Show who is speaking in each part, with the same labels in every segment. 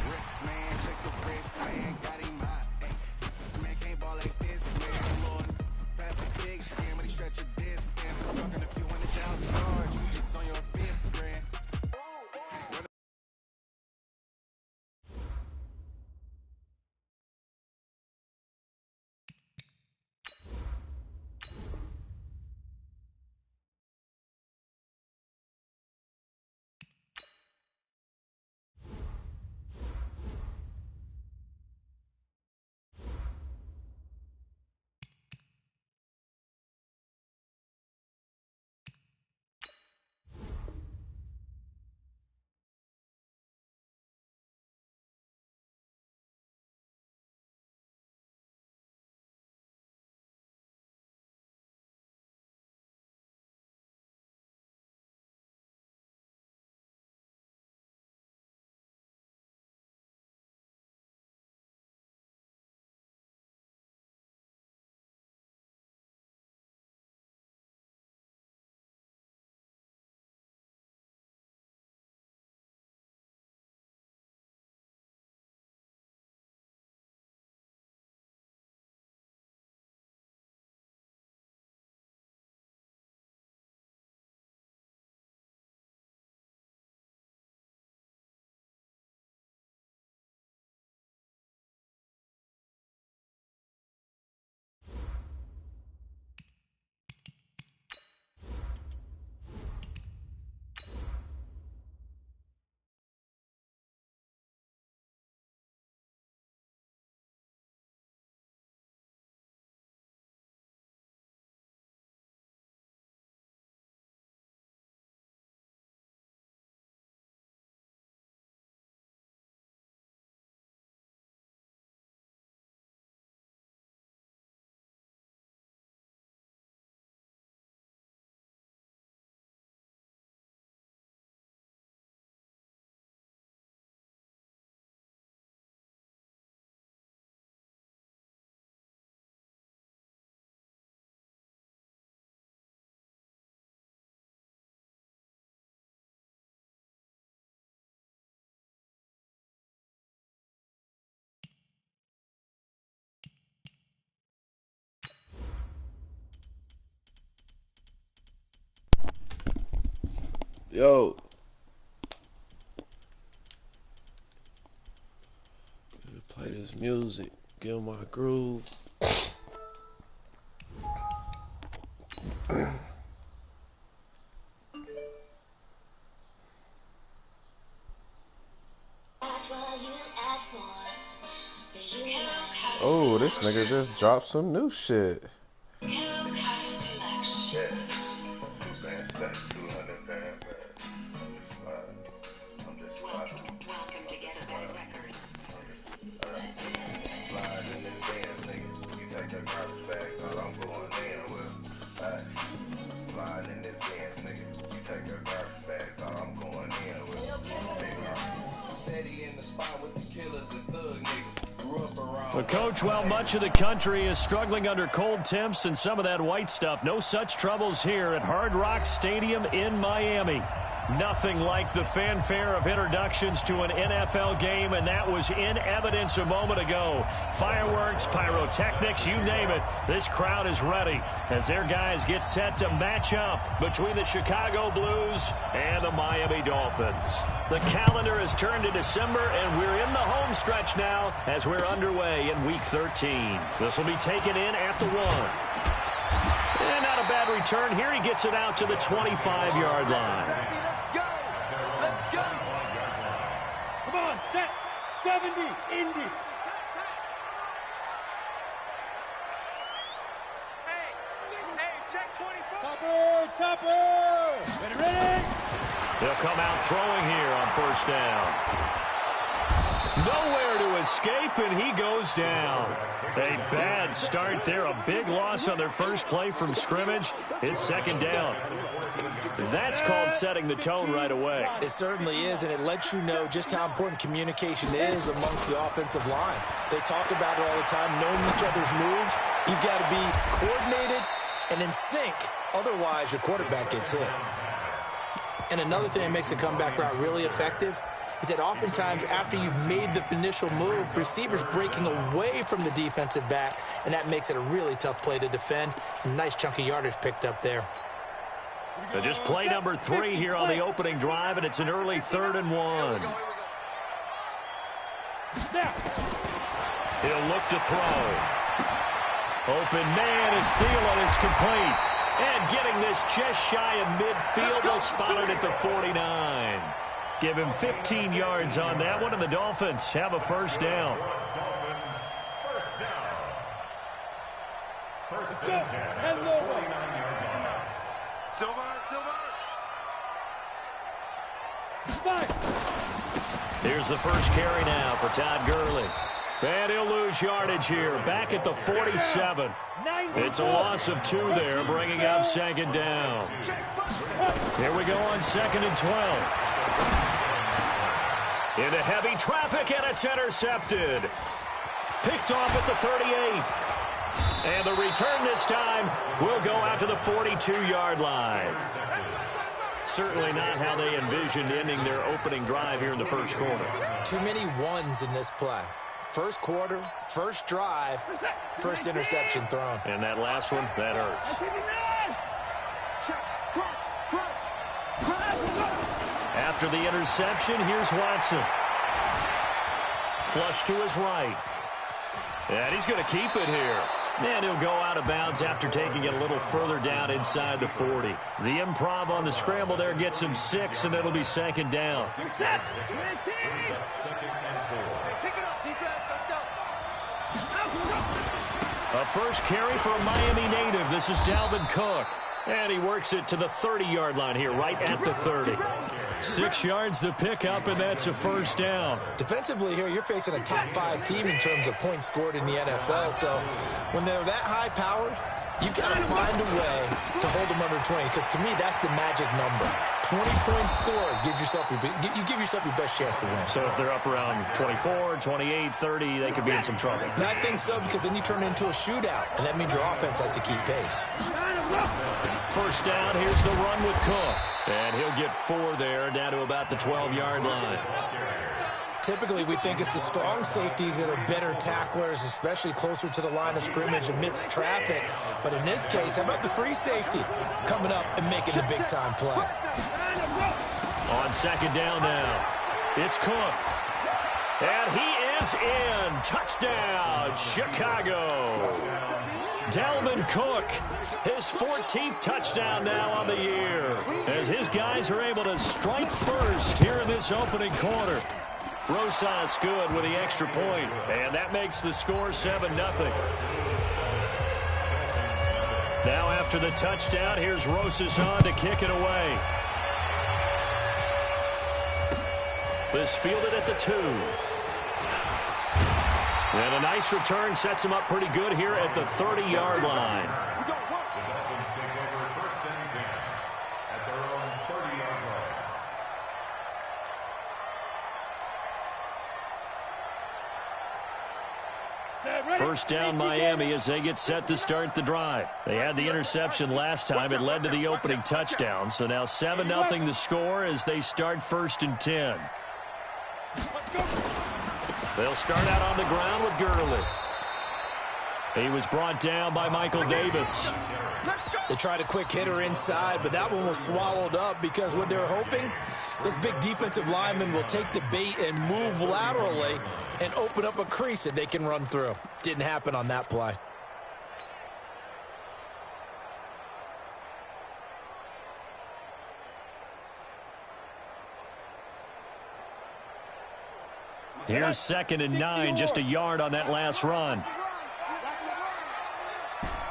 Speaker 1: wrist, man, check the wrist, man, got him hot. Man can't ball like this, man. Lord, pass the big scam, but he stretch a disc. I'm talking a few $100,000, you just on your fifth grand.
Speaker 2: Yo. Play this music. Get my groove. Oh, this nigga just dropped some new shit.
Speaker 3: But Coach, well, much of the country is struggling under cold temps and some of that white stuff. No such troubles here at Hard Rock Stadium in Miami. Nothing like the fanfare of introductions to an NFL game, and that was in evidence a moment ago. Fireworks, pyrotechnics, you name it. This crowd is ready as their guys get set to match up between the Chicago Blues and the Miami Dolphins. The calendar has turned to December, and we're in the home stretch now as we're underway in Week 13. This will be taken in at the 1. And not a bad return here. He gets it out to the 25-yard line.
Speaker 4: Come on, set 70, Indy. Hey, check 24. Topper. Ready?
Speaker 3: They'll come out throwing here on first down. Nowhere to escape, and he goes down. A bad start there. A big loss on their first play from scrimmage. It's second down. That's called setting the tone right away.
Speaker 5: It certainly is, and it lets you know just how important communication is amongst the offensive line. They talk about it all the time, knowing each other's moves. You've got to be coordinated and in sync. Otherwise, your quarterback gets hit. And another thing that makes a comeback route really effective is that oftentimes after you've made the initial move, receivers breaking away from the defensive back, and that makes it a really tough play to defend. A nice chunk of yardage picked up there.
Speaker 3: Just play number 3 here on the opening drive, and it's an early 3rd and 1. He'll look to throw. Open man is Thielen. It's complete. And getting this just shy of midfield, will spot it at the 49. Give him 15 yards on that one, and the Dolphins have a first down.
Speaker 4: First and 10.
Speaker 3: Here's the first carry now for Todd Gurley. And he'll lose yardage here, back at the 47. It's a loss of 2 there, bringing up 2nd down. Here we go on 2nd and 12. Into heavy traffic, and it's intercepted. Picked off at the 38. And the return this time will go out to the 42-yard line. Certainly not how they envisioned ending their opening drive here in the first quarter.
Speaker 5: Too many ones in this play. First quarter, first drive, first interception thrown.
Speaker 3: And that last one, that hurts. After the interception, here's Watson. Flush to his right. And he's going to keep it here. And he'll go out of bounds after taking it a little further down inside the 40. The improv on the scramble there gets him 6, and it'll be 2nd down. A first carry for a Miami native. This is Dalvin Cook. And he works it to the 30-yard line here, right at the 30. 6 yards the pickup, and that's a first down.
Speaker 5: Defensively here, you're facing a top 5 team in terms of points scored in the NFL. So when they're that high-powered, you've got to find a way to hold them under 20, because to me, that's the magic number. 20-point score gives yourself you give yourself your best chance to win.
Speaker 3: So if they're up around 24, 28, 30, they could be in some trouble.
Speaker 5: I think so, because then you turn it into a shootout, and that means your offense has to keep pace.
Speaker 3: First down, here's the run with Cook. And he'll get 4 there, down to about the 12-yard line.
Speaker 5: Typically, we think it's the strong safeties that are better tacklers, especially closer to the line of scrimmage amidst traffic. But in this case, how about the free safety coming up and making a big-time play?
Speaker 3: On 2nd down now, it's Cook. And he is in. Touchdown, Chicago. Dalvin Cook, his 14th touchdown now on the year, as his guys are able to strike first here in this opening quarter. Rosas good with the extra point, and that makes the score 7-0. Now after the touchdown, here's Rosas on to kick it away. This fielded at the 2. And a nice return sets him up pretty good here at the 30-yard line. First down Miami as they get set to start the drive. They had the interception last time. It led to the opening touchdown. So now 7-0 the score as they start 1st and 10. They'll start out on the ground with Gurley. He was brought down by Michael Davis.
Speaker 5: They tried a quick hitter inside, but that one was swallowed up because what they're hoping, those big defensive linemen will take the bait and move laterally and open up a crease that they can run through. Didn't happen on that play.
Speaker 3: Here's 2nd and 9, just a yard on that last run.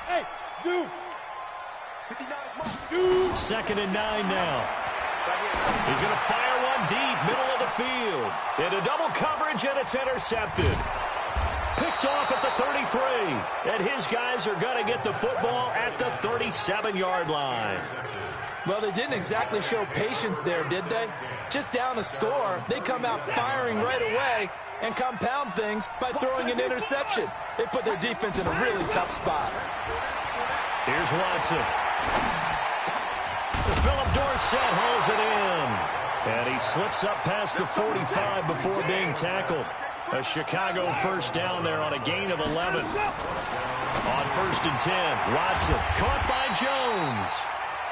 Speaker 4: Hey, zoom.
Speaker 3: 2nd and 9 now. He's going to fire one deep, middle of the field. Into double coverage, and it's intercepted. Picked off at the 33. And his guys are going to get the football at the 37-yard line.
Speaker 5: Well, they didn't exactly show patience there, did they? Just down a score, they come out firing right away and compound things by throwing an interception. They put their defense in a really tough spot.
Speaker 3: Here's Watson. Phillip Dorsett hauls it in. And he slips up past the 45 before being tackled. A Chicago first down there on a gain of 11. On 1st and 10, Watson caught by Jones.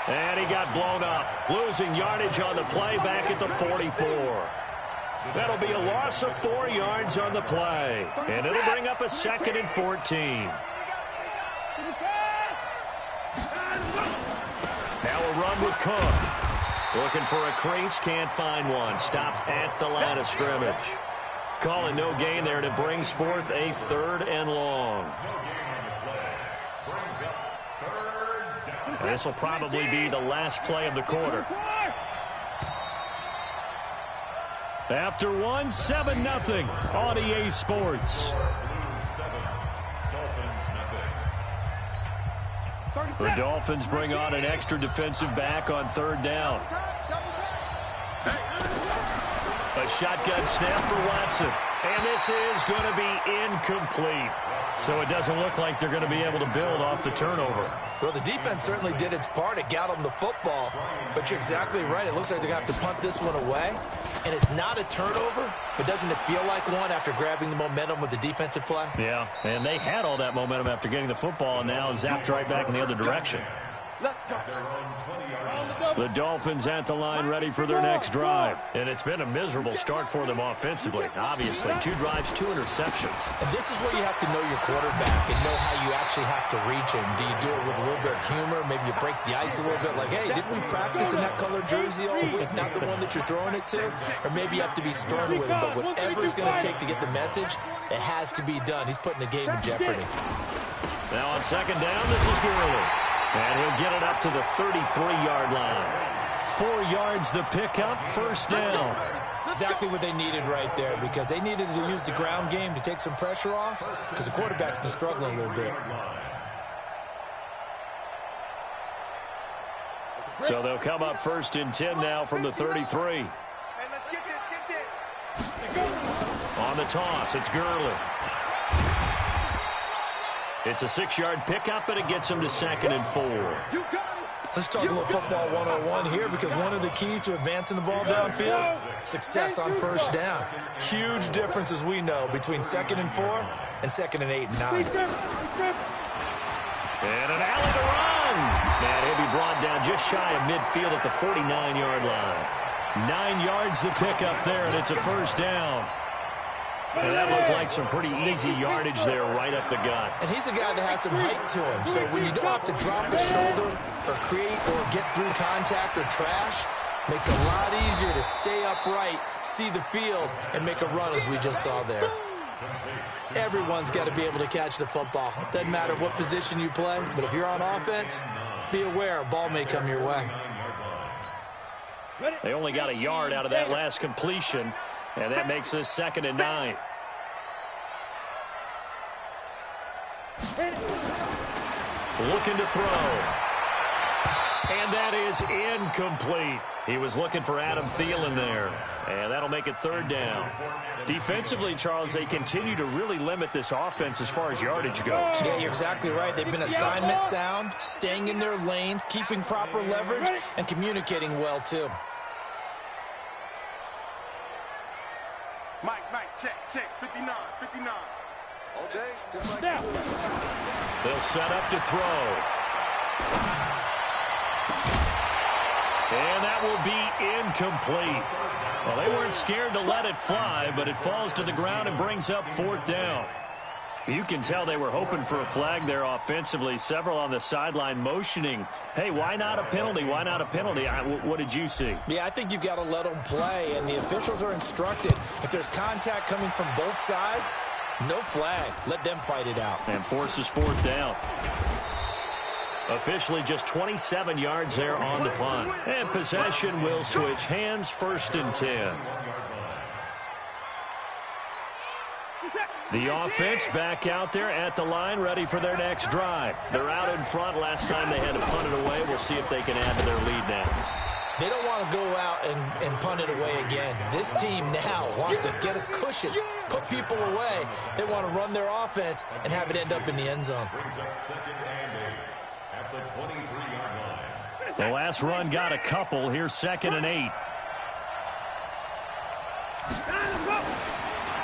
Speaker 3: And he got blown up, losing yardage on the play back at the 44. That'll be a loss of 4 yards on the play. And it'll bring up a 2nd and 14. Now a run with Cook. Looking for a crease, can't find one. Stopped at the line of scrimmage. Calling no gain there, and it brings forth a 3rd and long. This will probably be the last play of the quarter. After one, 7-0 on EA Sports. The Dolphins bring on an extra defensive back on 3rd down. A shotgun snap for Watson. And this is going to be incomplete. So it doesn't look like they're going to be able to build off the turnover.
Speaker 5: Well, the defense certainly did its part. It got them the football. But you're exactly right. It looks like they're going to have to punt this one away. And it's not a turnover, but doesn't it feel like one after grabbing the momentum with the defensive play?
Speaker 3: Yeah, and they had all that momentum after getting the football, and now zapped right back in the other direction. The Dolphins at the line ready for their next drive. And it's been a miserable start for them offensively, obviously. 2 drives, 2 interceptions.
Speaker 5: And this is where you have to know your quarterback and know how you actually have to reach him. Do you do it with a little bit of humor? Maybe you break the ice a little bit like, hey, didn't we practice in that colored jersey all week? Not the one that you're throwing it to? Or maybe you have to be stern with him. But whatever it's going to take to get the message, it has to be done. He's putting the game in jeopardy.
Speaker 3: Now on 2nd down, this is Gurley. And he'll get it up to the 33-yard line. 4 yards the pickup, 1st down.
Speaker 5: Exactly what they needed right there, because they needed to use the ground game to take some pressure off, because the quarterback's been struggling a little bit.
Speaker 3: So they'll come up 1st and 10 now from the 33.
Speaker 4: Hey, let's get this.
Speaker 3: On the toss, it's Gurley. It's a 6-yard pickup, and it gets him to 2nd and 4.
Speaker 5: Let's talk a little football 101 here, because one of the keys to advancing the ball downfield, success on 1st down. Huge difference, as we know, between 2nd and 4 and 2nd and 8 and 9.
Speaker 3: And an alley to run. And he'll be brought down just shy of midfield at the 49-yard line. 9 yards the pickup there, and it's a 1st down. And that looked like some pretty easy yardage there right up the gut.
Speaker 5: And he's a guy that has some height to him. So when you don't have to drop a shoulder or create or get through contact or trash, makes it a lot easier to stay upright, see the field, and make a run as we just saw there. Everyone's got to be able to catch the football. Doesn't matter what position you play, but if you're on offense, be aware a ball may come your way.
Speaker 3: They only got a yard out of that last completion. And that makes this 2nd and 9. Looking to throw. And that is incomplete. He was looking for Adam Thielen there. And that'll make it 3rd down. Defensively, Charles, they continue to really limit this offense as far as yardage goes.
Speaker 5: Yeah, you're exactly right. They've been assignment sound, staying in their lanes, keeping proper leverage, and communicating well, too.
Speaker 4: Mike, check, 59. All day, just like that.
Speaker 3: They'll set up to throw. And that will be incomplete. Well, they weren't scared to let it fly, but it falls to the ground and brings up 4th down. You can tell they were hoping for a flag there offensively. Several on the sideline motioning, hey, why not a penalty? Why not a penalty? What did you see?
Speaker 5: Yeah, I think you've got to let them play, and the officials are instructed. If there's contact coming from both sides, no flag. Let them fight it out.
Speaker 3: And forces 4th down. Officially just 27 yards there on the punt. And possession will switch hands, 1st and 10. The offense back out there at the line, ready for their next drive. They're out in front. Last time they had to punt it away. We'll see if they can add to their lead now.
Speaker 5: They don't want to go out and punt it away again. This team now wants to get a cushion, put people away. They want to run their offense and have it end up in the end zone.
Speaker 3: The last run got a couple. Here's 2nd and 8.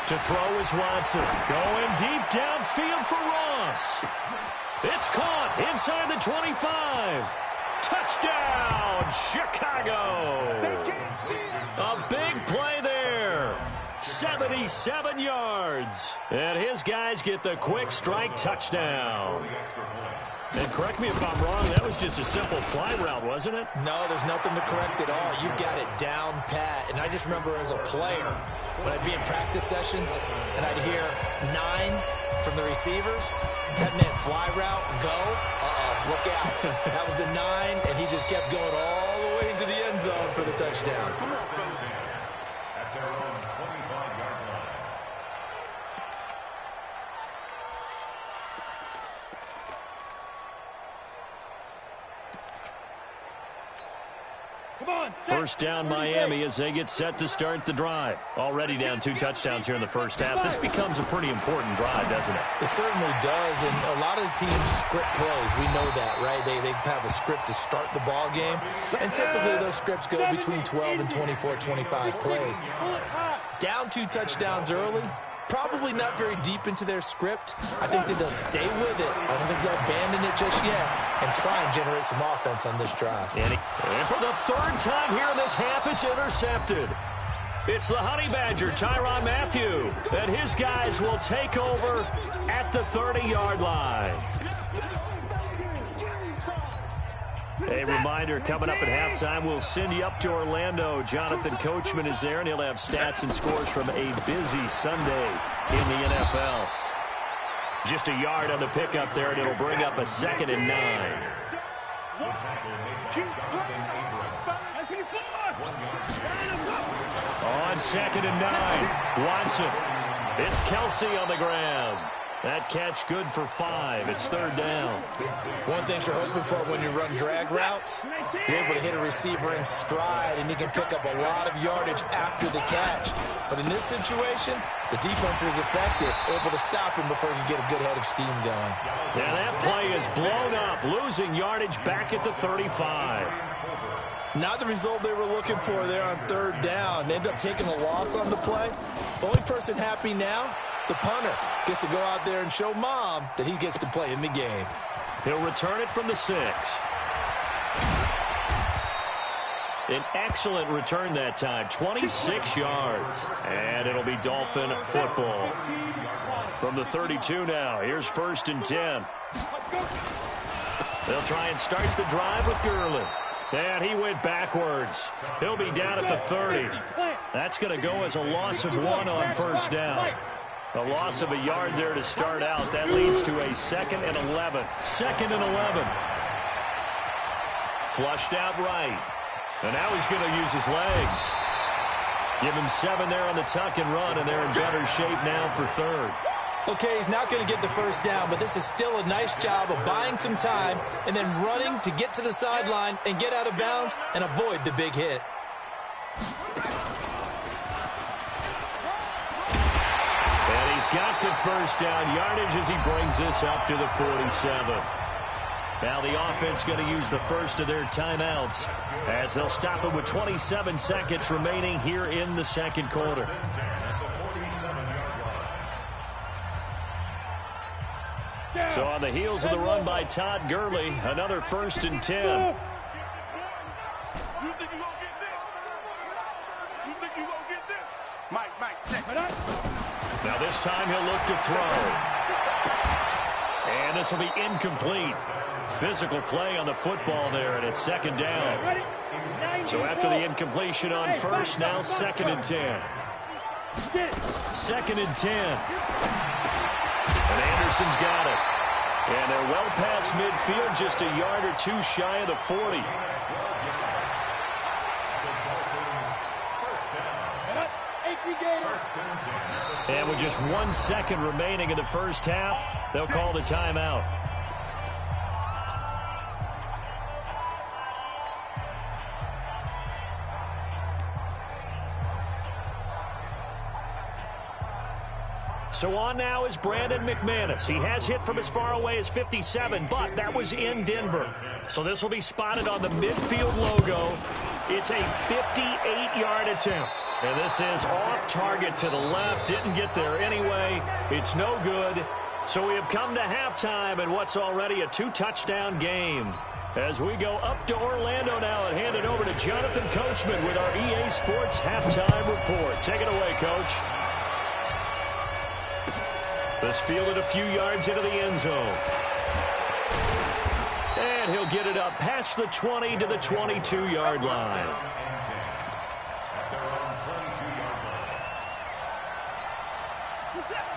Speaker 3: To throw is Watson. Going deep downfield for Ross. It's caught inside the 25. Touchdown, Chicago. A big play there. 77 yards. And his guys get the quick strike touchdown. And correct me if I'm wrong, that was just a simple fly route, wasn't it?
Speaker 5: No, there's nothing to correct at all. You've got it down pat. And I just remember as a player, when I'd be in practice sessions and I'd hear 9 from the receivers, that meant fly route, go, look out. That was the 9, and he just kept going all the way into the end zone for the touchdown.
Speaker 4: Come on, fellas. At their own 25-yard line.
Speaker 3: First down Miami as they get set to start the drive. Already down 2 touchdowns here in the first half. This becomes a pretty important drive, doesn't it?
Speaker 5: It certainly does, and a lot of the teams script plays. We know that, right? They have a script to start the ball game, and typically those scripts go between 12 and 24, 25 plays. Down 2 touchdowns early, probably not very deep into their script. I think that they'll stay with it. I don't think they'll abandon it just yet and try and generate some offense on this drive.
Speaker 3: And for the 3rd time here in this half, it's intercepted. It's the Honey Badger, Tyrann Mathieu, and his guys will take over at the 30-yard line. A reminder, coming up at halftime, we'll send you up to Orlando. Jonathan Coachman is there, and he'll have stats and scores from a busy Sunday in the NFL. Just a yard on the pickup there, and it'll bring up a 2nd and 9. On 2nd and 9, Watson. It's Kelsey on the ground. That catch good for 5. It's 3rd down.
Speaker 5: One thing you're hoping for when you run drag routes, you're able to hit a receiver in stride, and he can pick up a lot of yardage after the catch. But in this situation, the defense was effective, able to stop him before he could get a good head of steam going.
Speaker 3: Yeah, that play is blown up, losing yardage back at the 35.
Speaker 5: Not the result they were looking for there on 3rd down. They end up taking a loss on the play. The only person happy now, the punter, gets to go out there and show Mom that he gets to play in the game.
Speaker 3: He'll return it from the 6. An excellent return that time, 26 yards. And it'll be Dolphin football. From the 32 now, here's 1st and 10. They'll try and start the drive with Gurley. And he went backwards. He'll be down at the 30. That's going to go as a loss of 1 on 1st down. A loss of a yard there to start out. That leads to a 2nd and 11. 2nd and 11. Flushed out right. And now he's going to use his legs. Give him 7 there on the tuck and run, and they're in better shape now for 3rd.
Speaker 5: Okay, he's not going to get the 1st down, but this is still a nice job of buying some time and then running to get to the sideline and get out of bounds and avoid the big hit.
Speaker 3: And he's got the 1st down yardage as he brings this up to the 47. Now the offense going to use the first of their timeouts as they'll stop it with 27 seconds remaining here in the 2nd quarter. So on the heels of the run by Todd Gurley, another 1st and 10.
Speaker 4: Mike, check.
Speaker 3: Now this time he'll look to throw. And this will be incomplete. Physical play on the football there, and it's 2nd down. So after the incompletion on 1st, now 2nd and 10. 2nd and 10. And Anderson's got it. And they're well past midfield, just a yard or 2 shy of the 40. And with just 1 second remaining in the first half, they'll call the timeout. So on now is Brandon McManus. He has hit from as far away as 57, but that was in Denver. So this will be spotted on the midfield logo. It's a 58-yard attempt. And this is off target to the left. Didn't get there anyway. It's no good. So we have come to halftime in what's already a 2-touchdown game. As we go up to Orlando now and hand it over to Jonathan Coachman with our EA Sports Halftime Report. Take it away, Coach. This fielded a few yards into the end zone. And he'll get it up past the 20 to the 22-yard line.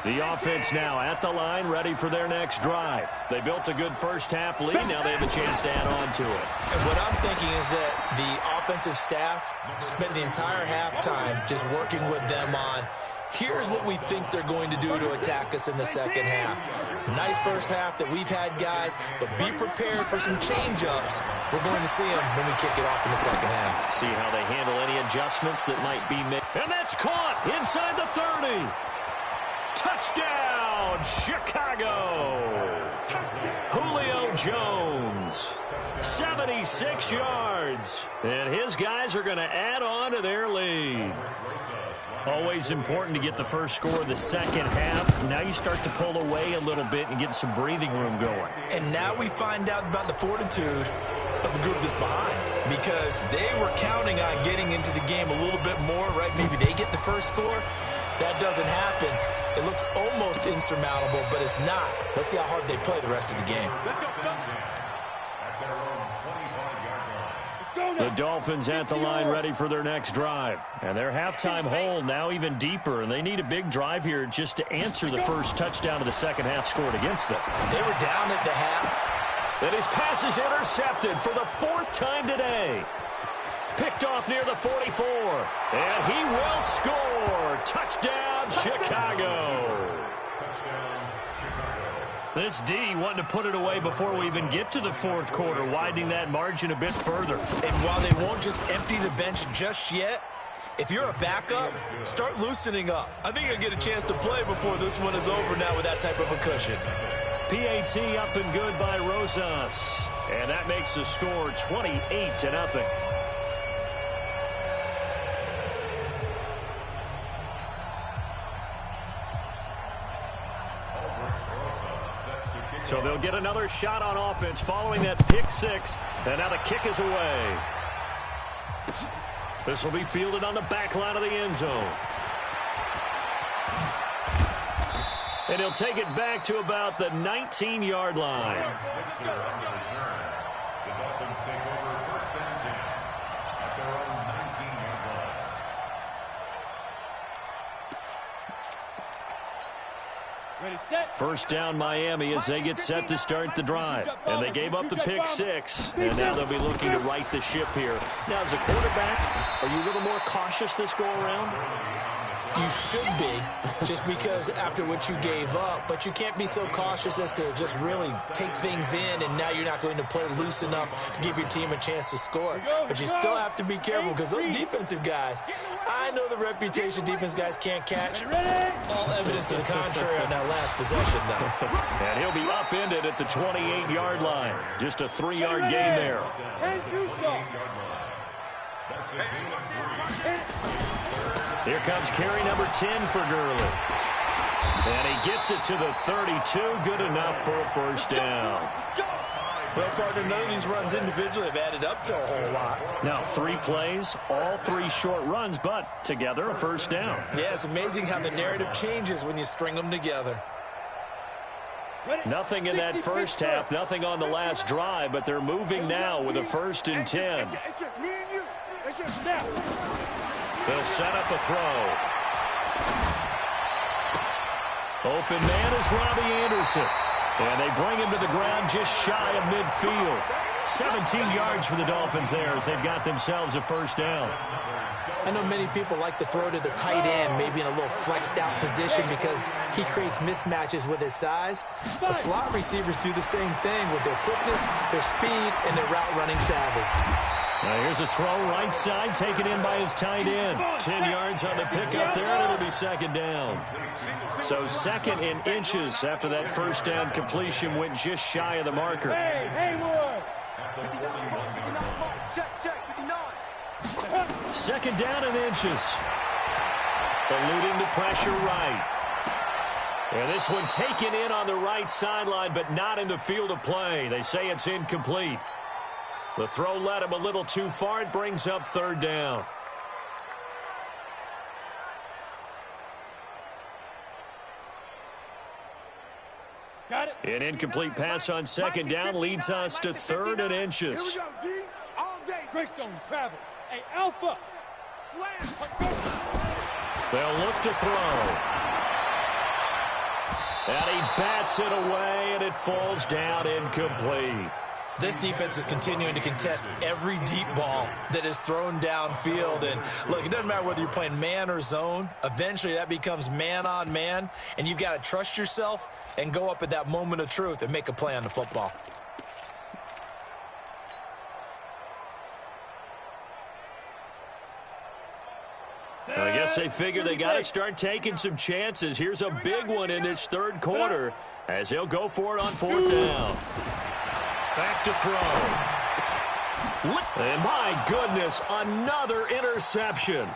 Speaker 3: The offense now at the line, ready for their next drive. They built a good first-half lead. Now they have a chance to add on to it.
Speaker 5: And what I'm thinking is that the offensive staff spent the entire halftime just working with them on, here's what we think they're going to do to attack us in the second half. Nice first half that we've had, guys, but be prepared for some change-ups. We're going to see them when we kick it off in the second half.
Speaker 3: See how they handle any adjustments that might be made. And that's caught inside the 30. Touchdown, Chicago. Julio Jones, 76 yards. And his guys are going to add on to their lead. Always important to get the first score of the second half. Now you start to pull away a little bit and get some breathing room going.
Speaker 5: And now we find out about the fortitude of the group that's behind, because they were counting on getting into the game a little bit more, right? Maybe they get the first score. That doesn't happen. It looks almost insurmountable, but it's not. Let's see how hard they play the rest of the game.
Speaker 3: The Dolphins at the line ready for their next drive. And their halftime hole now even deeper, and they need a big drive here just to answer the first touchdown of the second half scored against them.
Speaker 5: They were down at the half.
Speaker 3: And his pass is intercepted for the 4th time today. Picked off near the 44. And he will score. Touchdown, Chicago. This D wanting to put it away before we even get to the 4th quarter, widening that margin a bit further.
Speaker 5: And while they won't just empty the bench just yet, if you're a backup, start loosening up. I think you'll get a chance to play before this one is over now with that type of a cushion.
Speaker 3: PAT up and good by Rosas. And that makes the score 28-0. So they'll get another shot on offense following that pick 6. And now the kick is away. This will be fielded on the back line of the end zone. And he'll take it back to about the 19-yard line.
Speaker 6: The Dolphins take over 1st and 10 at their own 19-yard line.
Speaker 3: First down Miami as they get set to start the drive. And they gave up the pick 6. And now they'll be looking to right the ship here. Now, as a quarterback, are you a little more cautious this go around?
Speaker 5: You should be, just because after what you gave up, but you can't be so cautious as to just really take things in, and now you're not going to play loose enough to give your team a chance to score. But you still have to be careful, because those defensive guys, I know the reputation defense guys can't catch. All evidence to the contrary on that last possession, though.
Speaker 3: And he'll be upended at the 28-yard line. Just a 3-yard gain there. Here comes carry number 10 for Gurley. And he gets it to the 32. Good enough for a first down.
Speaker 5: Well, partner, none of these runs individually have added up to a whole lot.
Speaker 3: Now, 3 plays, all 3 short runs, but together a first down.
Speaker 5: Yeah, it's amazing how the narrative changes when you string them together.
Speaker 3: Nothing in that first half, nothing on the last drive, but they're moving now with a 1st and 10.
Speaker 4: It's just me and you. It's just now.
Speaker 3: They'll set up a throw. Open man is Robbie Anderson. And they bring him to the ground just shy of midfield. 17 yards for the Dolphins there as they've got themselves a first down.
Speaker 5: I know many people like to throw to the tight end, maybe in a little flexed out position because he creates mismatches with his size. The slot receivers do the same thing with their quickness, their speed, and their route running savvy.
Speaker 3: Now here's a throw right side, taken in by his tight end. 10 yards on the pickup there, and it'll be second down. So second in inches after that first down completion went just shy of the marker. Second down in inches. Eluding the pressure right. And this one taken in on the right sideline, but not in the field of play. They say it's incomplete. The throw led him a little too far. It brings up third down.
Speaker 7: Got it.
Speaker 3: An incomplete pass on second down leads us to third and inches.
Speaker 7: Here we go, D. All day. Greystone travel. Hey, Alpha. Slam.
Speaker 3: They'll look to throw. And he bats it away, and it falls down incomplete.
Speaker 5: This defense is continuing to contest every deep ball that is thrown downfield. And, look, it doesn't matter whether you're playing man or zone. Eventually, that becomes man-on-man, and you've got to trust yourself and go up at that moment of truth and make a play on the football.
Speaker 3: I guess they figure they got to start taking some chances. Here's a big one in this third quarter as he'll go for it on fourth down. Back to throw. And my goodness, another interception.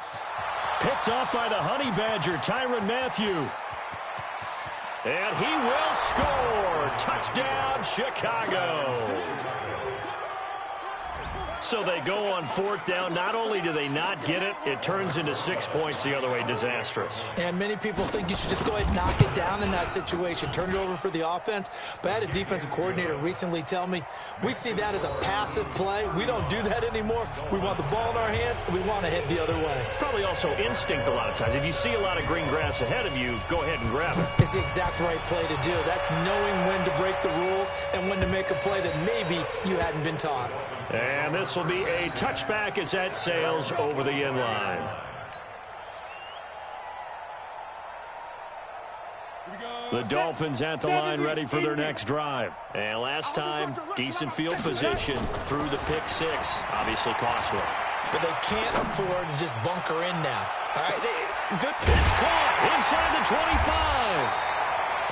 Speaker 3: Picked off by the Honey Badger, Tyrann Mathieu. And he will score. Touchdown, Chicago. So they go on fourth down. Not only do they not get it, it turns into 6 points the other way. Disastrous.
Speaker 5: And many people think you should just go ahead and knock it down in that situation. Turn it over for the offense. But I had a defensive coordinator recently tell me, we see that as a passive play. We don't do that anymore. We want the ball in our hands, and we want to head the other way.
Speaker 3: It's probably also instinct a lot of times. If you see a lot of green grass ahead of you, go ahead and grab it.
Speaker 5: It's the exact right play to do. That's knowing when to break the rules and when to make a play that maybe you hadn't been taught.
Speaker 3: And this will be a touchback as that sails over the end line. The Dolphins at the line ready for their next drive. And last time, decent field position through the pick six. Obviously costly.
Speaker 5: But they can't afford to just bunker in now. All right, good.
Speaker 3: It's caught inside the 25.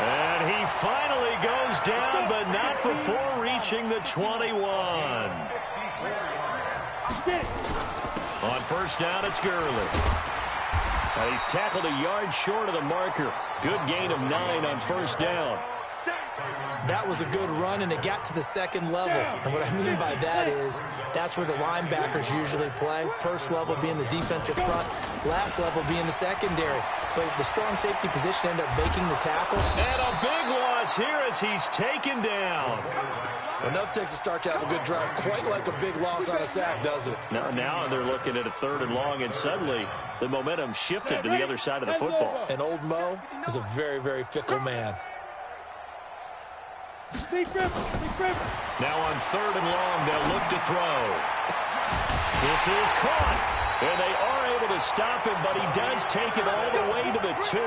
Speaker 3: And he finally goes down, but not before reaching the 21. On first down, it's Gurley. And he's tackled a yard short of the marker. Good gain of 9 on first down.
Speaker 5: That was a good run, and it got to the second level. And what I mean by that is that's where the linebackers usually play. First level being the defensive front, last level being the secondary. But the strong safety position ended up making the tackle.
Speaker 3: And a big loss here as he's taken down.
Speaker 5: Enough takes a start to have a good drive. Quite like a big loss on a sack, does it?
Speaker 3: Now they're looking at a third and long, and suddenly the momentum shifted to the other side of the football.
Speaker 5: And old Mo is a very, very fickle man.
Speaker 3: Now on third and long, they'll look to throw. This is caught. And they are able to stop him, but he does take it all the way to the 2.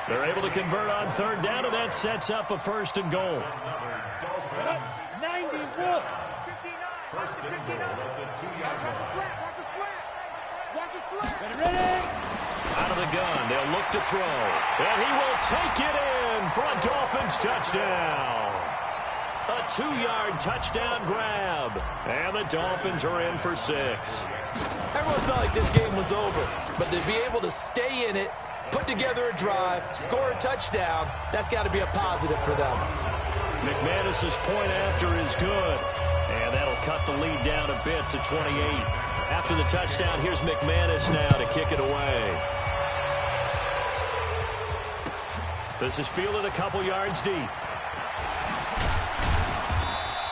Speaker 3: They're able to convert on third down, and that sets up a first and goal.
Speaker 7: 91.
Speaker 6: First and goal at the 2-yard line.
Speaker 7: Watch his flat. Ready?
Speaker 3: Out of the gun, they'll look to throw. And he will take it in for a Dolphins touchdown. A 2-yard touchdown grab. And the Dolphins are in for 6.
Speaker 5: Everyone felt like this game was over, but to be able to stay in it, put together a drive, score a touchdown, that's got to be a positive for them.
Speaker 3: McManus's point after is good. And that'll cut the lead down a bit to 28. After the touchdown, here's McManus now to kick it away. This is fielded a couple yards deep.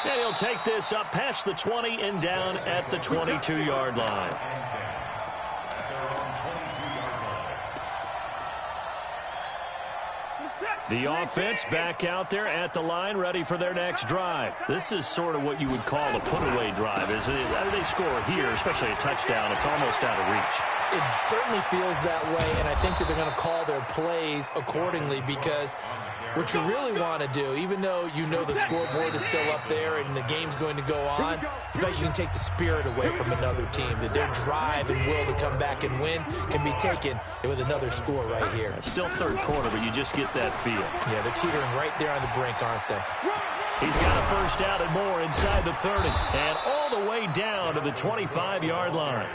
Speaker 3: And he'll take this up past the 20 and down at the 22-yard line. The offense back out there at the line, ready for their next drive. This is sort of what you would call a put-away drive, isn't it? They score here, especially a touchdown. It's almost out of reach.
Speaker 5: It certainly feels that way, and I think that they're going to call their plays accordingly because What you really want to do, even though you know the scoreboard is still up there and the game's going to go on, in fact, you can take the spirit away from another team, that their drive and will to come back and win can be taken with another score right here.
Speaker 3: It's still third quarter, but you just get that feel.
Speaker 5: Yeah, they're teetering right there on the brink, aren't they?
Speaker 3: He's got a first down and more inside the 30, and all the way down to the 25-yard line.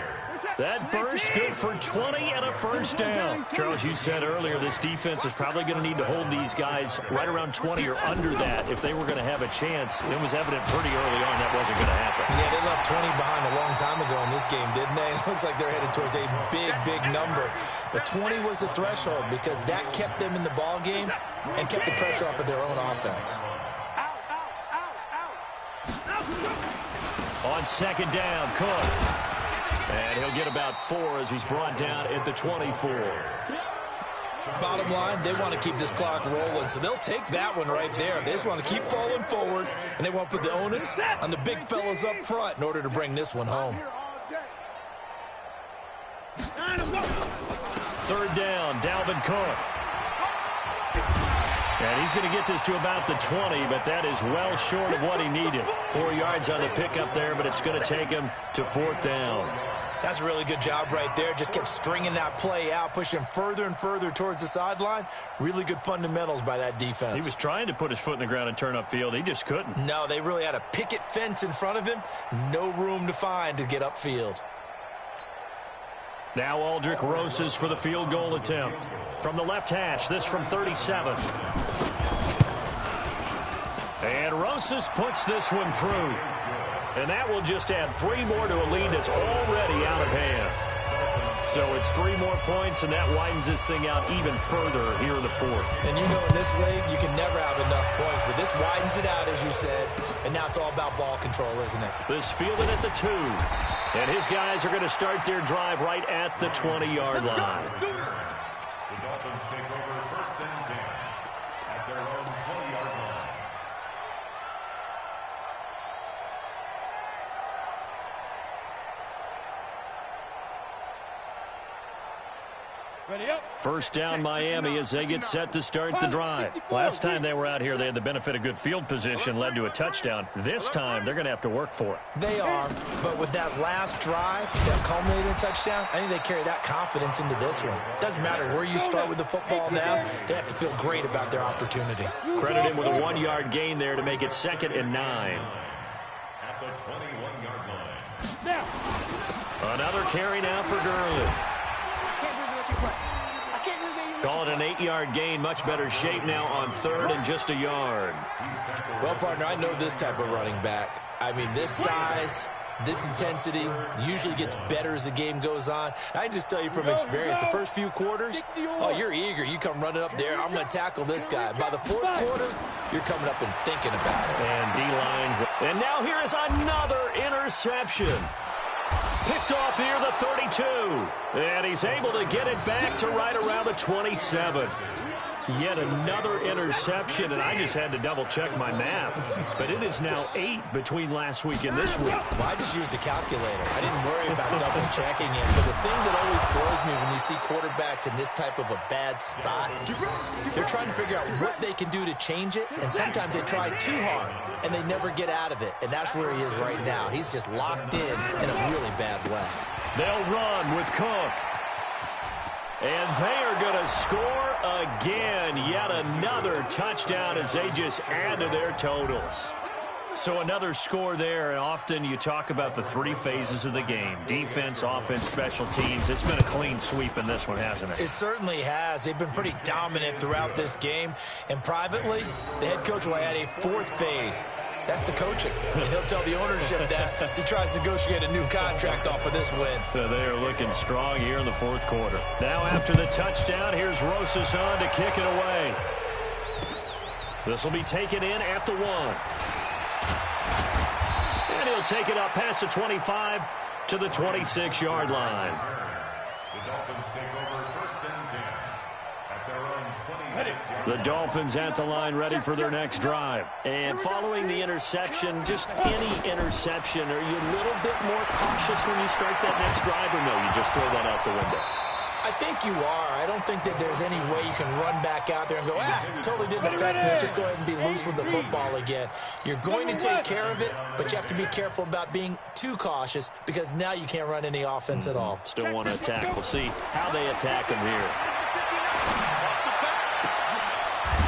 Speaker 3: That burst good for 20 and a first down. Charles, you said earlier this defense is probably going to need to hold these guys right around 20 or under that if they were going to have a chance. It was evident pretty early on that wasn't going to happen.
Speaker 5: Yeah, they left 20 behind a long time ago in this game, didn't they? It looks like they're headed towards a big, big number. But 20 was the threshold because that kept them in the ball game and kept the pressure off of their own offense.
Speaker 3: On second down, Cook. And he'll get about 4 as he's brought down at the 24.
Speaker 5: Bottom line, they want to keep this clock rolling, so they'll take that one right there. They just want to keep falling forward, and they want to put the onus on the big fellas up front in order to bring this one home.
Speaker 3: Third down, Dalvin Cook. And he's going to get this to about the 20, but that is well short of what he needed. 4 yards on the pickup there, but it's going to take him to fourth down.
Speaker 5: That's a really good job right there. Just kept stringing that play out, pushing him further and further towards the sideline. Really good fundamentals by that defense.
Speaker 3: He was trying to put his foot in the ground and turn upfield. He just couldn't.
Speaker 5: No, they really had a picket fence in front of him. No room to find to get upfield.
Speaker 3: Now Aldrick Rosas for the field goal attempt. From the left hash, this from 37. And Rosas puts this one through. And that will just add 3 more to a lead that's already out of hand. So it's 3 more points, and that widens this thing out even further here in the fourth.
Speaker 5: And you know in this league, you can never have enough points, but this widens it out, as you said, and now it's all about ball control, isn't it?
Speaker 3: This fielded at the 2. And his guys are going to start their drive right at the 20-yard line.
Speaker 6: The Dolphins take over first and 10 at their own 20-yard line.
Speaker 7: Ready up.
Speaker 3: First down Miami as they get set to start the drive. Last time they were out here, they had the benefit of good field position, led to a touchdown. This time, they're going to have to work for it.
Speaker 5: They are, but with that last drive that culminated in a touchdown, I think they carry that confidence into this one. Doesn't matter where you start with the football now, they have to feel great about their opportunity.
Speaker 3: Credit him with a 1-yard gain there to make it 2nd and 9.
Speaker 6: At the 21-yard line.
Speaker 7: Now.
Speaker 3: Another carry now for Gurley. Call it an 8-yard gain. Much better shape now on 3rd and just a yard.
Speaker 5: Well, partner, I know this type of running back. I mean, this size, this intensity usually gets better as the game goes on. I can just tell you from experience, the first few quarters, oh, you're eager. You come running up there, I'm going to tackle this guy. By the 4th quarter, you're coming up and thinking about it.
Speaker 3: And D-line. And now here is another interception. Picked off here the 32. And he's able to get it back to right around the 27. Yet another interception, and I just had to double-check my math. But it is now 8 between last week and this week.
Speaker 5: Well, I just used a calculator. I didn't worry about double-checking it. But the thing that always throws me when you see quarterbacks in this type of a bad spot, they're trying to figure out what they can do to change it, and sometimes they try too hard, and they never get out of it. And that's where he is right now. He's just locked in a really bad way.
Speaker 3: They'll run with Cook. And they are going to score again. Yet another touchdown as they just add to their totals. So another score there. And often you talk about the 3 phases of the game. Defense, offense, special teams. It's been a clean sweep in this one, hasn't it?
Speaker 5: It certainly has. They've been pretty dominant throughout this game. And privately, the head coach will add a 4th phase. That's the coaching. And he'll tell the ownership that as he tries to negotiate a new contract off of this win.
Speaker 3: So they are looking strong here in the 4th quarter. Now after the touchdown, here's Rosas on to kick it away. This will be taken in at the 1. And he'll take it up past the 25 to the 26-yard line.
Speaker 6: The Dolphins take over first and 10 at their own 26-yard line.
Speaker 3: The Dolphins at the line ready for their next drive. And following the interception, just any interception, are you a little bit more cautious when you start that next drive, or no, you just throw that out the window?
Speaker 5: I I think you are. I don't think that there's any way you can run back out there and go, totally didn't affect me. Let's just go ahead and be loose with the football again. You're going to take care of it, but you have to be careful about being too cautious because now you can't run any offense at all.
Speaker 3: Still want to attack. We'll see how they attack him here.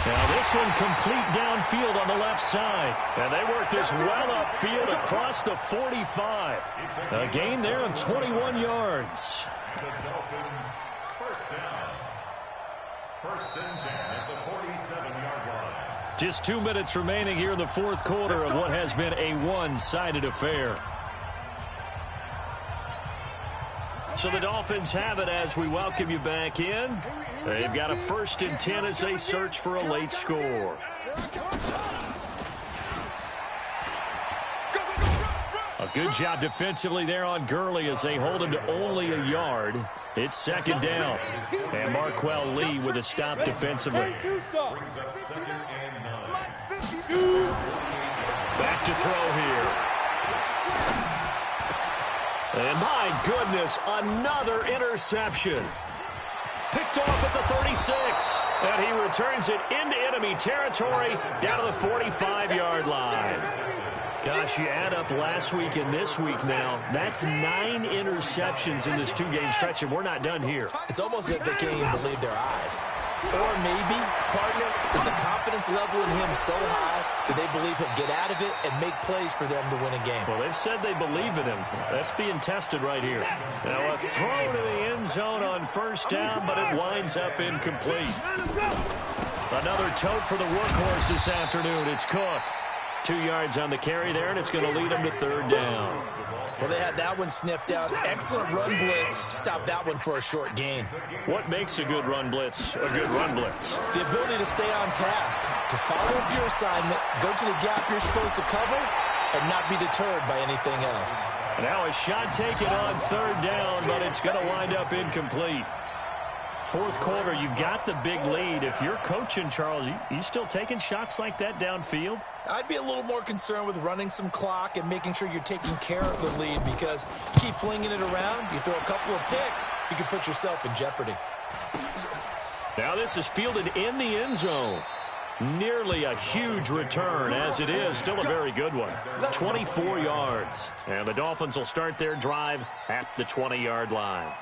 Speaker 3: Now this one complete downfield on the left side. And they work this well upfield across the 45. A gain there of 21 yards.
Speaker 6: The Dolphins first down. First and 10 at the 47-yard line.
Speaker 3: Just 2 minutes remaining here in the fourth quarter of what has been a one-sided affair. So the Dolphins have it as we welcome you back in. They've got a 1st and 10 as they search for a late score. A good job defensively there on Gurley as they hold him to only a yard. It's 2nd down. And Marquell Lee with a stop defensively.
Speaker 6: Brings up 2nd and 9.
Speaker 3: Back to throw here. And my goodness, another interception. Picked off at the 36. And he returns it into enemy territory down to the 45-yard line. Gosh, you add up last week and this week now. That's 9 interceptions in this 2-game stretch, and we're not done here.
Speaker 5: It's almost as if they can't even believe their eyes. Or maybe, partner, is the confidence level in him so high that they believe he'll get out of it and make plays for them to win a game.
Speaker 3: Well, they've said they believe in him. That's being tested right here. Now a throw to the end zone on 1st down, but it winds up incomplete. Another tote for the workhorse this afternoon. It's Cook. 2 yards on the carry there, and it's going to lead them to 3rd down.
Speaker 5: Well, they had that one sniffed out. Excellent run blitz. Stop that one for a short gain.
Speaker 3: What makes a good run blitz a good run blitz?
Speaker 5: The ability to stay on task, to follow up your assignment, go to the gap you're supposed to cover, and not be deterred by anything else.
Speaker 3: Now a shot taken on 3rd down, but it's going to wind up incomplete. Fourth quarter, you've got the big lead. If you're coaching, Charles, you still taking shots like that downfield?
Speaker 5: I'd be a little more concerned with running some clock and making sure you're taking care of the lead because you keep flinging it around, you throw a couple of picks, you can put yourself in jeopardy.
Speaker 3: Now this is fielded in the end zone. Nearly a huge return, as it is. Still a very good one. 24 yards. And the Dolphins will start their drive at the 20-yard line.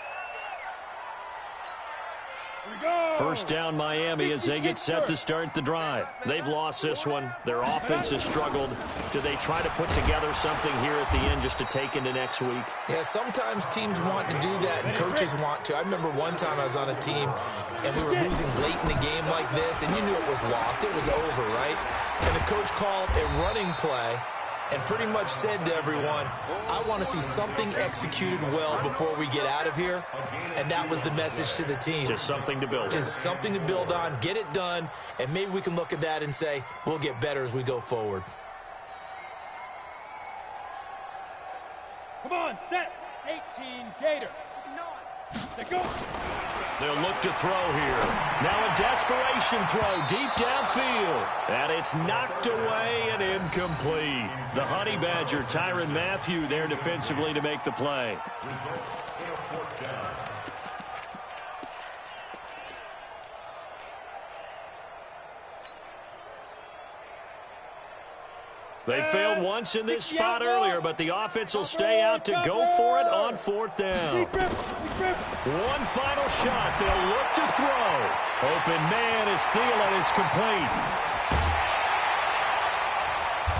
Speaker 3: First down Miami as they get set to start the drive. They've lost this one. Their offense has struggled. Do they try to put together something here at the end just to take into next week?
Speaker 5: Yeah, sometimes teams want to do that and coaches want to. I remember one time I was on a team and we were losing late in the game like this and you knew it was lost. It was over, right? And the coach called a running play and pretty much said to everyone, I want to see something executed well before we get out of here. And that was the message to the team.
Speaker 3: Just something to build on.
Speaker 5: Just something to build on, get it done, and maybe we can look at that and say, we'll get better as we go forward.
Speaker 7: Come on, set. 18, Gator. Go.
Speaker 3: They'll look to throw here. Now a desperation throw deep downfield. And it's knocked away and incomplete. The Honey Badger, Tyrann Mathieu, there defensively to make the play.
Speaker 6: Results in a 4th down.
Speaker 3: They failed once in this spot earlier, but the offense will stay out to go for it on 4th down. One final shot. They'll look to throw. Open man is Thielen. It's complete.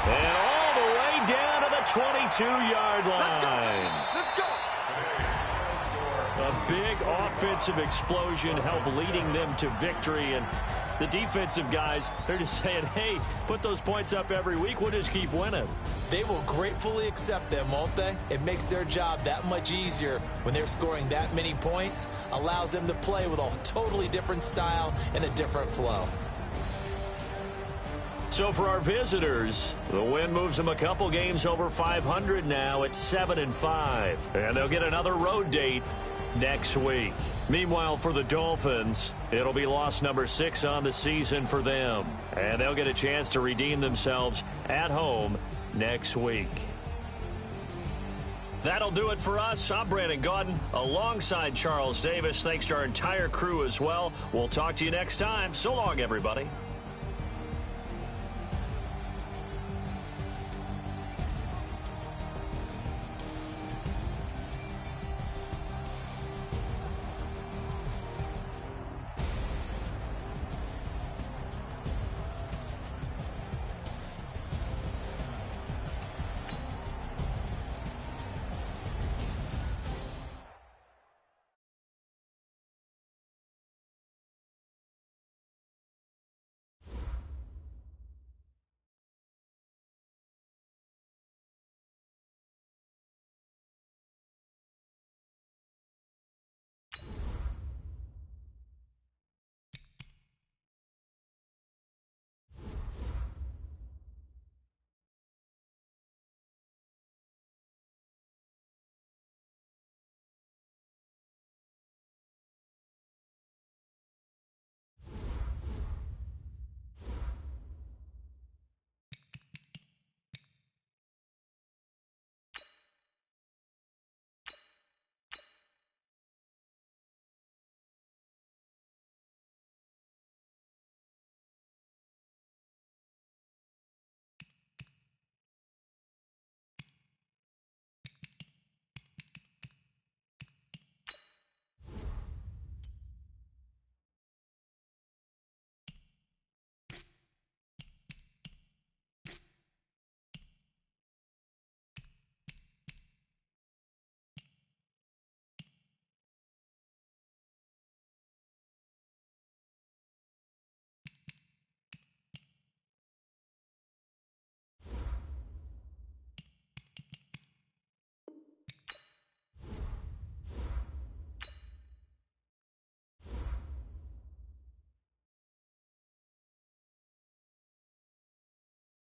Speaker 3: And all the way down to the 22-yard line.
Speaker 4: Let's go.
Speaker 3: A big offensive explosion helped leading them to victory. And the defensive guys, they're just saying, hey, put those points up every week. We'll just keep winning.
Speaker 5: They will gratefully accept them, won't they? It makes their job that much easier when they're scoring that many points. Allows them to play with a totally different style and a different flow.
Speaker 3: So for our visitors, the win moves them a couple games over 500 now at 7-5. And they'll get another road date next week. Meanwhile, for the Dolphins, it'll be loss number 6 on the season for them. And they'll get a chance to redeem themselves at home next week. That'll do it for us. I'm Brandon Gaudin alongside Charles Davis. Thanks to our entire crew as well. We'll talk to you next time. So long, everybody.